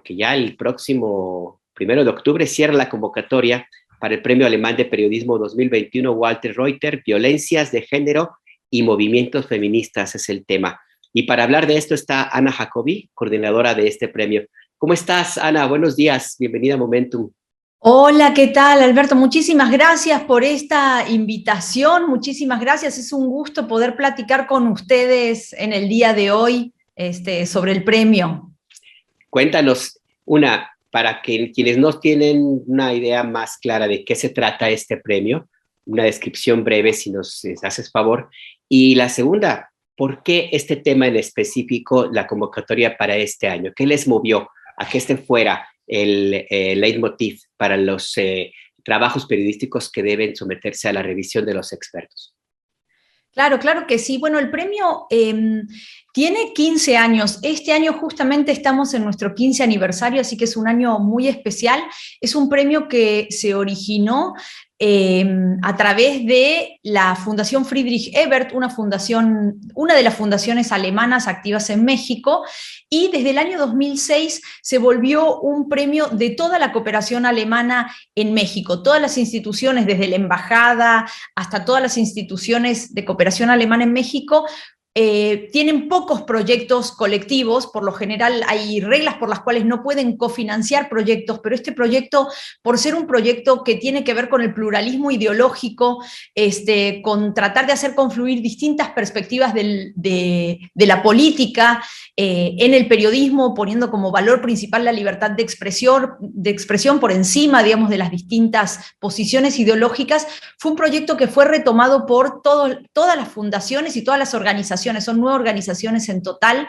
porque ya el próximo 1 de octubre cierra la convocatoria para el Premio Alemán de Periodismo 2021 Walter Reuter, Violencias de Género y Movimientos Feministas es el tema. Y para hablar de esto está Ana Jacobi, coordinadora de este premio. ¿Cómo estás, Ana? Buenos días, bienvenida a Momentum. Hola, ¿qué tal, Alberto? Muchísimas gracias por esta invitación, muchísimas gracias. Es un gusto poder platicar con ustedes en el día de hoy, sobre el premio. Cuéntanos para que quienes no tienen una idea más clara de qué se trata este premio, una descripción breve si nos haces favor. Y la segunda, ¿por qué este tema en específico, la convocatoria para este año? ¿Qué les movió a que este fuera el leitmotiv para los trabajos periodísticos que deben someterse a la revisión de los expertos? Claro, claro que sí. Bueno, el premio tiene 15 años. Este año justamente estamos en nuestro 15 aniversario, así que es un año muy especial. Es un premio que se originó a través de la Fundación Friedrich Ebert, una de las fundaciones alemanas activas en México, y desde el año 2006 se volvió un premio de toda la cooperación alemana en México. Todas las instituciones, desde la embajada hasta todas las instituciones de cooperación alemana en México, tienen pocos proyectos colectivos. Por lo general hay reglas por las cuales no pueden cofinanciar proyectos, pero este proyecto, por ser un proyecto que tiene que ver con el pluralismo ideológico, con tratar de hacer confluir distintas perspectivas de la política en el periodismo, poniendo como valor principal la libertad de expresión por encima, digamos, de las distintas posiciones ideológicas, fue un proyecto que fue retomado por todas las fundaciones y todas las organizaciones. Son 9 organizaciones en total.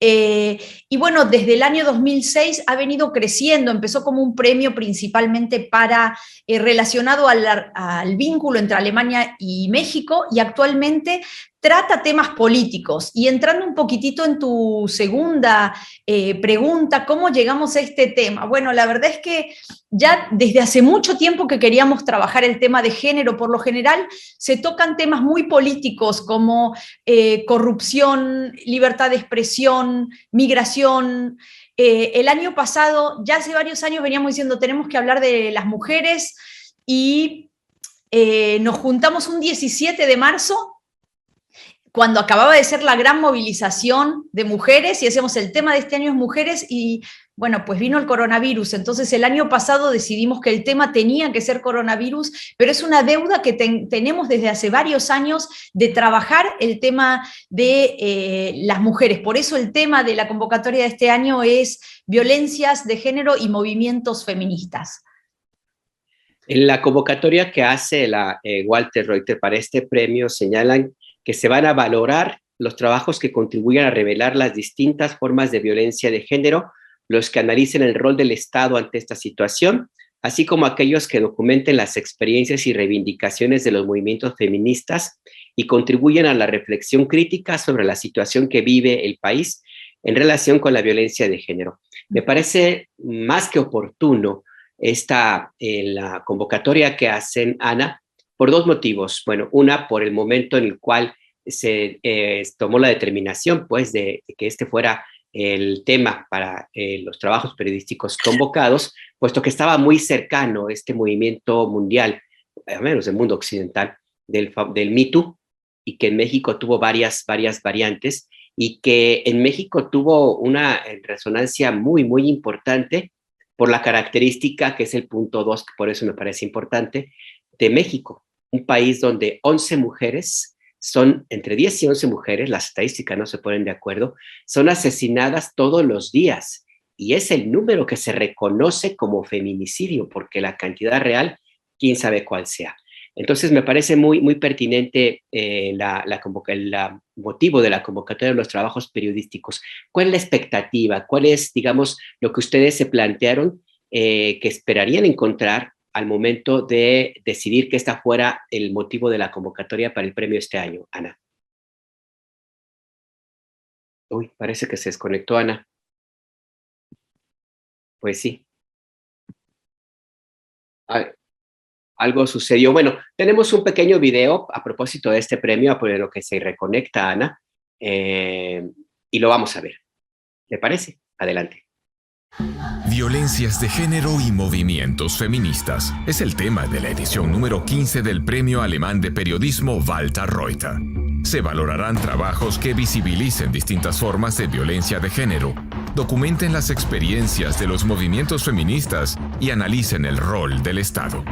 Y bueno, desde el año 2006 ha venido creciendo. Empezó como un premio principalmente relacionado al vínculo entre Alemania y México, y actualmente trata temas políticos. Y entrando un poquitito en tu segunda pregunta, ¿cómo llegamos a este tema? Bueno, la verdad es que ya desde hace mucho tiempo que queríamos trabajar el tema de género. Por lo general se tocan temas muy políticos como corrupción, libertad de expresión, migración. El año pasado, ya hace varios años veníamos diciendo tenemos que hablar de las mujeres, y nos juntamos un 17 de marzo, cuando acababa de ser la gran movilización de mujeres, y decíamos el tema de este año es mujeres, y bueno, pues vino el coronavirus. Entonces el año pasado decidimos que el tema tenía que ser coronavirus, pero es una deuda que tenemos desde hace varios años de trabajar el tema de las mujeres. Por eso el tema de la convocatoria de este año es violencias de género y movimientos feministas. En la convocatoria que hace la Walter Reuter para este premio señalan que se van a valorar los trabajos que contribuyan a revelar las distintas formas de violencia de género, los que analicen el rol del Estado ante esta situación, así como aquellos que documenten las experiencias y reivindicaciones de los movimientos feministas y contribuyen a la reflexión crítica sobre la situación que vive el país en relación con la violencia de género. Me parece más que oportuno la convocatoria que hacen, Ana, por 2 motivos. Bueno, una, por el momento en el cual se tomó la determinación, pues, de que este fuera el tema para los trabajos periodísticos convocados, puesto que estaba muy cercano este movimiento mundial, al menos del mundo occidental, del Me Too, y que en México tuvo varias variantes, y que en México tuvo una resonancia muy, muy importante por la característica, que es el punto 2, que por eso me parece importante, de México, un país donde 11 mujeres, son entre 10 y 11 mujeres, las estadísticas no se ponen de acuerdo, son asesinadas todos los días, y es el número que se reconoce como feminicidio, porque la cantidad real, quién sabe cuál sea. Entonces me parece muy, muy pertinente el motivo de la convocatoria de los trabajos periodísticos. ¿Cuál es la expectativa? ¿Cuál es, digamos, lo que ustedes se plantearon que esperarían encontrar al momento de decidir que esta fuera el motivo de la convocatoria para el premio este año, Ana? Uy, parece que se desconectó Ana. Pues sí. Algo sucedió. Bueno, tenemos un pequeño video a propósito de este premio, por lo que se reconecta Ana, y lo vamos a ver. ¿Le parece? Adelante. Violencias de género y movimientos feministas es el tema de la edición número 15 del Premio Alemán de Periodismo Walter Reuter. Se valorarán trabajos que visibilicen distintas formas de violencia de género, documenten las experiencias de los movimientos feministas y analicen el rol del Estado.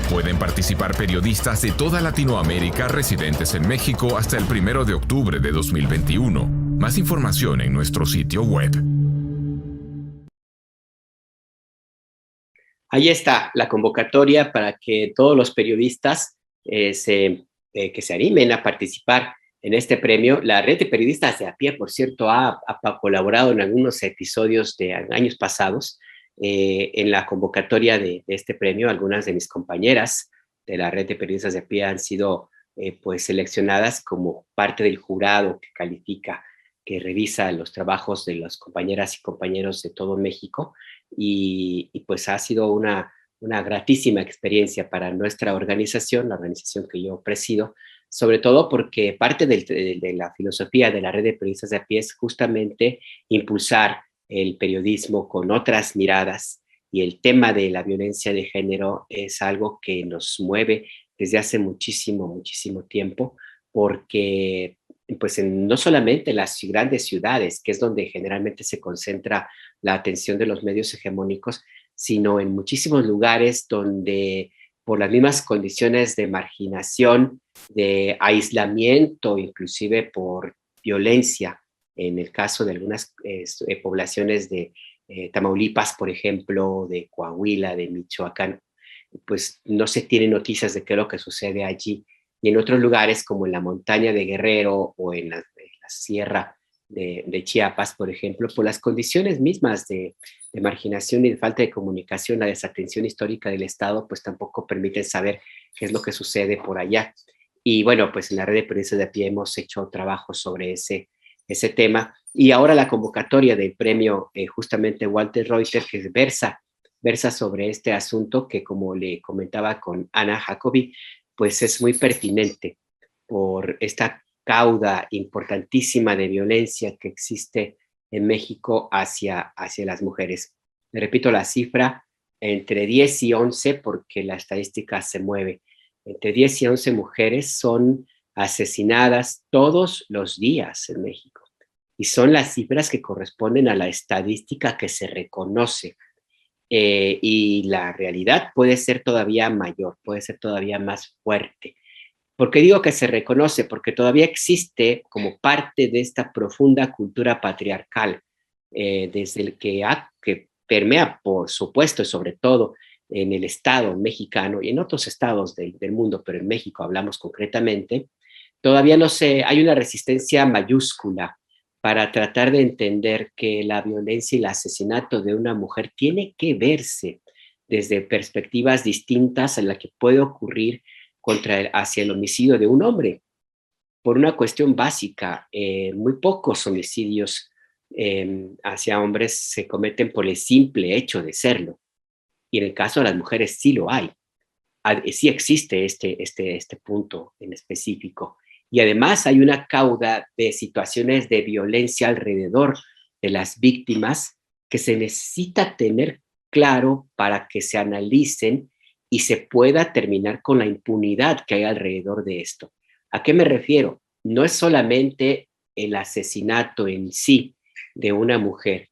Pueden participar periodistas de toda Latinoamérica residentes en México hasta el 1 de octubre de 2021. Más información en nuestro sitio web. Ahí está la convocatoria para que todos los periodistas que se animen a participar en este premio. La red de periodistas de a pie, por cierto, ha colaborado en algunos episodios de años pasados en la convocatoria de este premio. Algunas de mis compañeras de la red de periodistas de a pie han sido pues seleccionadas como parte del jurado que califica, que revisa los trabajos de las compañeras y compañeros de todo México. Y pues ha sido una gratísima experiencia para nuestra organización, la organización que yo presido, sobre todo porque parte de la filosofía de la red de periodistas de a pie es justamente impulsar el periodismo con otras miradas, y el tema de la violencia de género es algo que nos mueve desde hace muchísimo, muchísimo tiempo, porque pues no solamente en las grandes ciudades, que es donde generalmente se concentra la atención de los medios hegemónicos, sino en muchísimos lugares donde por las mismas condiciones de marginación, de aislamiento, inclusive por violencia, en el caso de algunas poblaciones de Tamaulipas, por ejemplo, de Coahuila, de Michoacán, pues no se tienen noticias de qué es lo que sucede allí. Y en otros lugares, como en la montaña de Guerrero o en la sierra de Chiapas, por ejemplo, por las condiciones mismas de marginación y de falta de comunicación, la desatención histórica del Estado, pues tampoco permiten saber qué es lo que sucede por allá. Y bueno, pues en la red de periodistas de a pie hemos hecho trabajo sobre ese tema. Y ahora la convocatoria del premio justamente Walter Reuter, que versa sobre este asunto que, como le comentaba con Ana Jacobi, pues es muy pertinente por esta cauda importantísima de violencia que existe en México hacia las mujeres. Le repito la cifra, entre 10 y 11, porque la estadística se mueve, entre 10 y 11 mujeres son asesinadas todos los días en México. Y son las cifras que corresponden a la estadística que se reconoce. Y la realidad puede ser todavía mayor, puede ser todavía más fuerte. ¿Por qué digo que se reconoce? Porque todavía existe como parte de esta profunda cultura patriarcal, desde el que permea, por supuesto, y sobre todo en el Estado mexicano y en otros estados del mundo, pero en México hablamos concretamente. Todavía no sé, hay una resistencia mayúscula para tratar de entender que la violencia y el asesinato de una mujer tiene que verse desde perspectivas distintas a la que puede ocurrir hacia el homicidio de un hombre. Por una cuestión básica, muy pocos homicidios hacia hombres se cometen por el simple hecho de serlo. Y en el caso de las mujeres sí lo hay. Sí existe este punto en específico. Y además hay una cauda de situaciones de violencia alrededor de las víctimas que se necesita tener claro para que se analicen y se pueda terminar con la impunidad que hay alrededor de esto. ¿A qué me refiero? No es solamente el asesinato en sí de una mujer,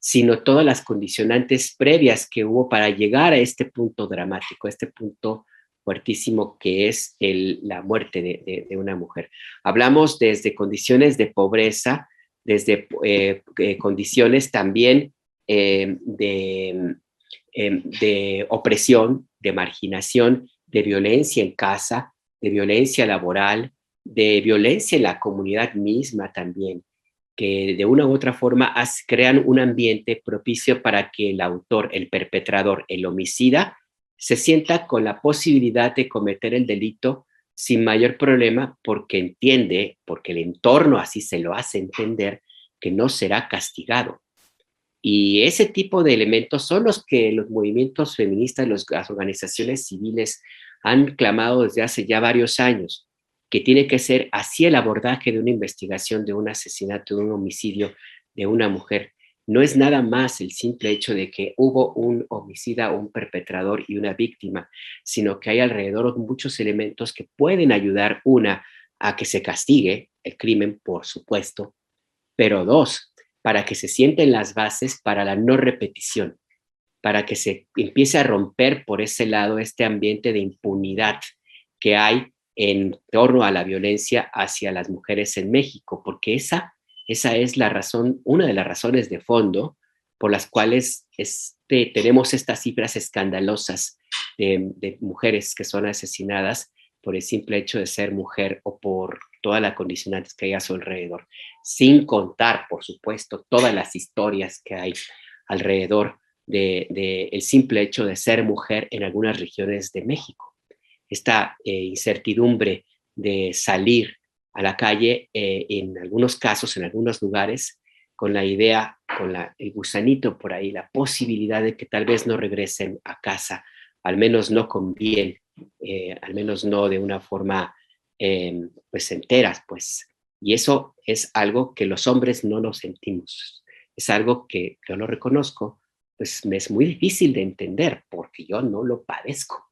sino todas las condicionantes previas que hubo para llegar a este punto dramático, a este punto fuertísimo que es la muerte de una mujer. Hablamos desde condiciones de pobreza, desde condiciones también de opresión, de marginación, de violencia en casa, de violencia laboral, de violencia en la comunidad misma también, que de una u otra forma crean un ambiente propicio para que el autor, el perpetrador, el homicida, se sienta con la posibilidad de cometer el delito sin mayor problema, porque entiende, porque el entorno así se lo hace entender, que no será castigado. Y ese tipo de elementos son los que los movimientos feministas, las organizaciones civiles han clamado desde hace ya varios años, que tiene que ser así el abordaje de una investigación, de un asesinato, de un homicidio de una mujer. no es nada más el simple hecho de que hubo un homicida, un perpetrador y una víctima, sino que hay alrededor muchos elementos que pueden ayudar, una, a que se castigue el crimen, por supuesto, pero dos, para que se sienten las bases para la no repetición, para que se empiece a romper por ese lado este ambiente de impunidad que hay en torno a la violencia hacia las mujeres en México, porque esa es la razón, una de las razones de fondo por las cuales tenemos estas cifras escandalosas de mujeres que son asesinadas por el simple hecho de ser mujer o por todas las condicionantes que hay a su alrededor, sin contar, por supuesto, todas las historias que hay alrededor el simple hecho de ser mujer en algunas regiones de México. Esta incertidumbre de salir a la calle, en algunos casos, en algunos lugares, con la idea, con el gusanito por ahí, la posibilidad de que tal vez no regresen a casa, al menos no con bien, al menos no de una forma pues enteras, pues. Y eso es algo que los hombres no lo sentimos. Es algo que yo lo reconozco, pues me es muy difícil de entender porque yo no lo padezco.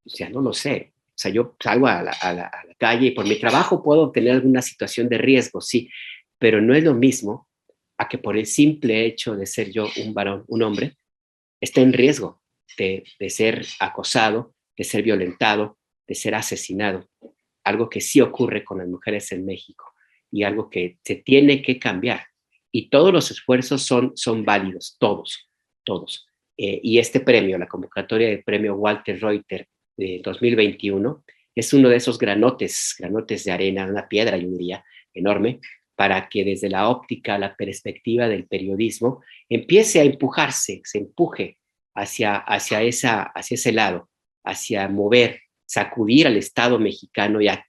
O sea, no lo sé. O sea, yo salgo a la calle y por mi trabajo puedo tener alguna situación de riesgo, sí, pero no es lo mismo a que por el simple hecho de ser yo un varón, un hombre, esté en riesgo de ser acosado, de ser violentado, de ser asesinado. Algo que sí ocurre con las mujeres en México y algo que se tiene que cambiar. Y todos los esfuerzos son válidos, todos. Y este premio, la convocatoria del premio Walter Reuter de 2021, es uno de esos granotes de arena, una piedra, yo diría, enorme, para que desde la óptica, la perspectiva del periodismo, empiece a empujarse, se empuje hacia ese lado, hacia mover, sacudir al Estado mexicano y a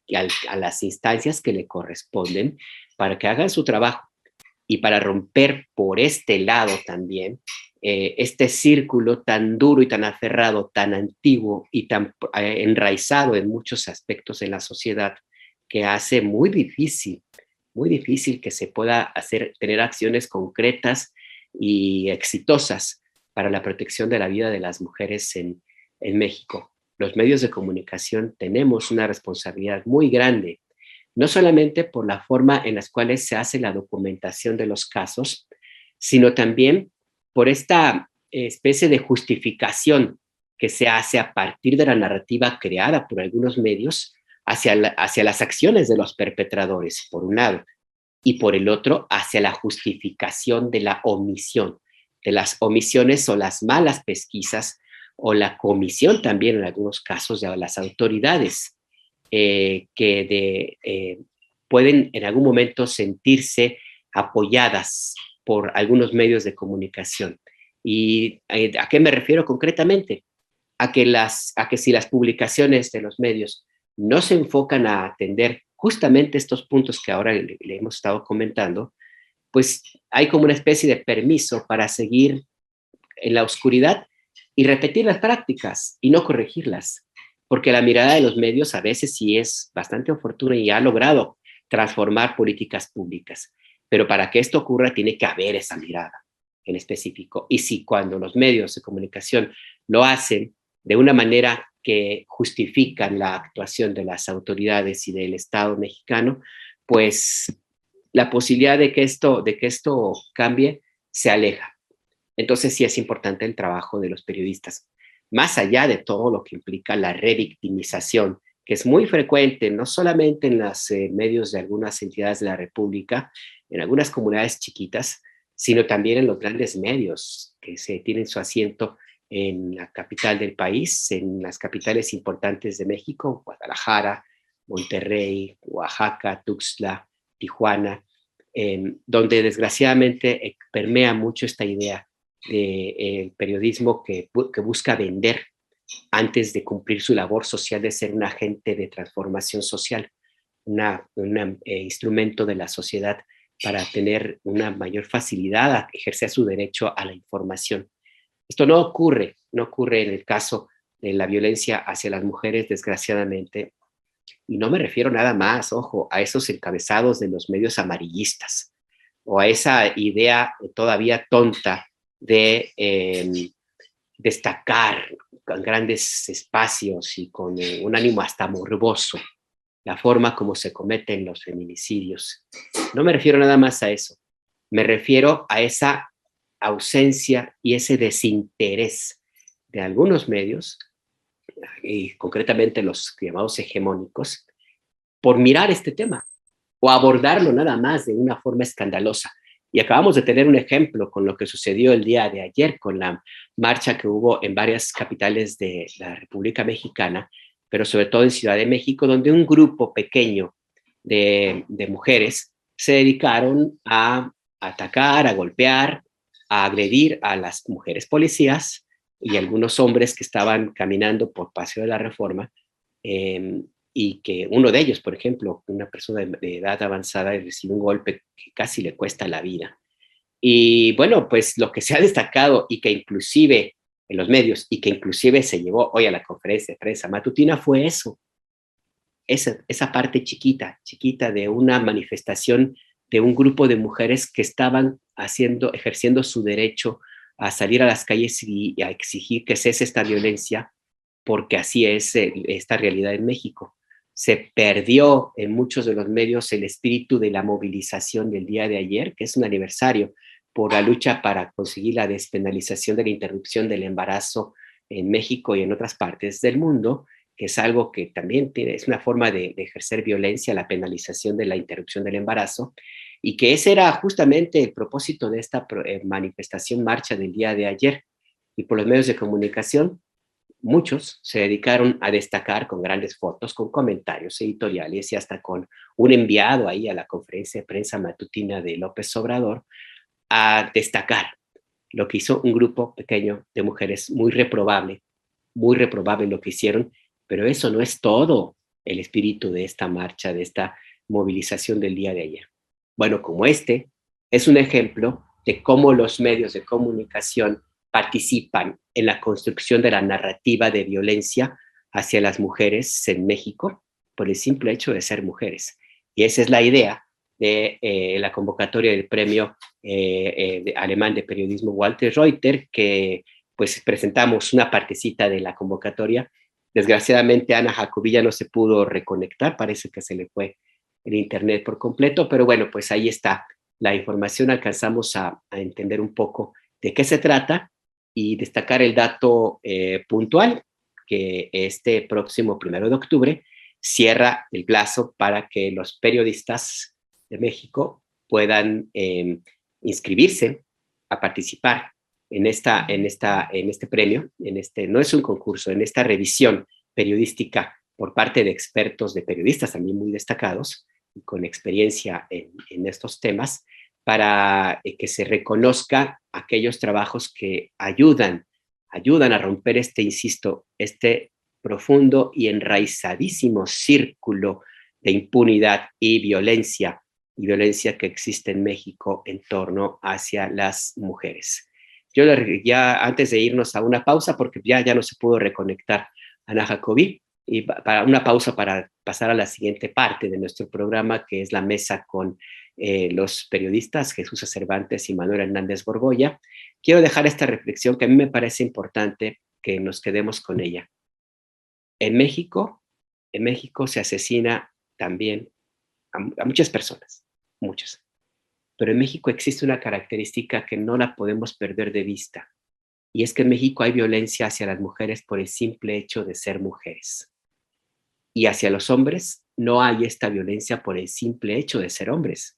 las instancias que le corresponden para que hagan su trabajo y para romper por este lado también este círculo tan duro y tan aferrado, tan antiguo y tan enraizado en muchos aspectos en la sociedad, que hace muy difícil que se pueda tener acciones concretas y exitosas para la protección de la vida de las mujeres en México. Los medios de comunicación tenemos una responsabilidad muy grande, no solamente por la forma en las cuales se hace la documentación de los casos, sino también por esta especie de justificación que se hace a partir de la narrativa creada por algunos medios hacia las acciones de los perpetradores, por un lado, y por el otro, hacia la justificación de la omisión, de las omisiones o las malas pesquisas o la comisión también en algunos casos de las autoridades pueden en algún momento sentirse apoyadas por algunos medios de comunicación. ¿Y a qué me refiero concretamente? A que si las publicaciones de los medios no se enfocan a atender justamente estos puntos que ahora le hemos estado comentando, pues hay como una especie de permiso para seguir en la oscuridad y repetir las prácticas y no corregirlas, porque la mirada de los medios a veces sí es bastante oportuna y ha logrado transformar políticas públicas, pero para que esto ocurra tiene que haber esa mirada en específico. Y si cuando los medios de comunicación lo hacen de una manera que justifican la actuación de las autoridades y del Estado mexicano, pues la posibilidad de que esto cambie se aleja. Entonces sí es importante el trabajo de los periodistas, más allá de todo lo que implica la revictimización, que es muy frecuente, no solamente en los medios de algunas entidades de la República, en algunas comunidades chiquitas, sino también en los grandes medios que tienen su asiento en la capital del país, en las capitales importantes de México, Guadalajara, Monterrey, Oaxaca, Tuxtla, Tijuana, donde desgraciadamente permea mucho esta idea del periodismo que busca vender antes de cumplir su labor social de ser un agente de transformación social, un instrumento de la sociedad para tener una mayor facilidad a ejercer su derecho a la información. Esto no ocurre en el caso de la violencia hacia las mujeres, desgraciadamente, y no me refiero nada más, ojo, a esos encabezados de los medios amarillistas, o a esa idea todavía tonta de destacar con grandes espacios y con un ánimo hasta morboso la forma como se cometen los feminicidios. No me refiero nada más a eso, me refiero a esa ausencia y ese desinterés de algunos medios, y concretamente los llamados hegemónicos, por mirar este tema o abordarlo nada más de una forma escandalosa. Y acabamos de tener un ejemplo con lo que sucedió el día de ayer, con la marcha que hubo en varias capitales de la República Mexicana, pero sobre todo en Ciudad de México, donde un grupo pequeño de mujeres se dedicaron a atacar, a golpear, a agredir a las mujeres policías y algunos hombres que estaban caminando por Paseo de la Reforma, y que uno de ellos, por ejemplo, una persona de edad avanzada, recibe un golpe que casi le cuesta la vida. Y bueno, pues lo que se ha destacado y que inclusive en los medios y que inclusive se llevó hoy a la conferencia de prensa matutina fue eso, esa parte chiquita de una manifestación de un grupo de mujeres que estaban ejerciendo su derecho a salir a las calles y a exigir que cese esta violencia, porque así es esta realidad en México. Se perdió en muchos de los medios el espíritu de la movilización del día de ayer, que es un aniversario por la lucha para conseguir la despenalización de la interrupción del embarazo en México y en otras partes del mundo, que es algo que también es una forma de ejercer violencia, la penalización de la interrupción del embarazo, y que ese era justamente el propósito de esta manifestación, marcha del día de ayer. Y por los medios de comunicación, muchos se dedicaron a destacar con grandes fotos, con comentarios editoriales y hasta con un enviado ahí a la conferencia de prensa matutina de López Obrador, a destacar lo que hizo un grupo pequeño de mujeres muy reprobable lo que hicieron, pero eso no es todo el espíritu de esta marcha, de esta movilización del día de ayer. Bueno, como este es un ejemplo de cómo los medios de comunicación participan en la construcción de la narrativa de violencia hacia las mujeres en México por el simple hecho de ser mujeres. Y esa es la idea de la convocatoria del premio alemán de periodismo Walter Reuter, que pues presentamos una partecita de la convocatoria. Desgraciadamente Ana Jacobí ya no se pudo reconectar, parece que se le fue el internet por completo, pero bueno, pues ahí está la información, alcanzamos a entender un poco de qué se trata y destacar el dato puntual, que este próximo 1 de octubre cierra el plazo para que los periodistas de México puedan inscribirse a participar en este premio, no es un concurso, en esta revisión periodística por parte de expertos, de periodistas también muy destacados y con experiencia en estos temas, para que se reconozca aquellos trabajos que ayudan a romper insisto, este profundo y enraizadísimo círculo de impunidad y violencia que existe en México en torno hacia las mujeres. Yo ya antes de irnos a una pausa, porque ya no se pudo reconectar Ana Jacobí, y para una pausa para pasar a la siguiente parte de nuestro programa, que es la mesa con los periodistas Jesús Cervantes y Manuel Hernández Borgoya, quiero dejar esta reflexión que a mí me parece importante que nos quedemos con ella. En México se asesina también a muchas personas, muchas. Pero en México existe una característica que no la podemos perder de vista, y es que en México hay violencia hacia las mujeres por el simple hecho de ser mujeres. Y hacia los hombres no hay esta violencia por el simple hecho de ser hombres.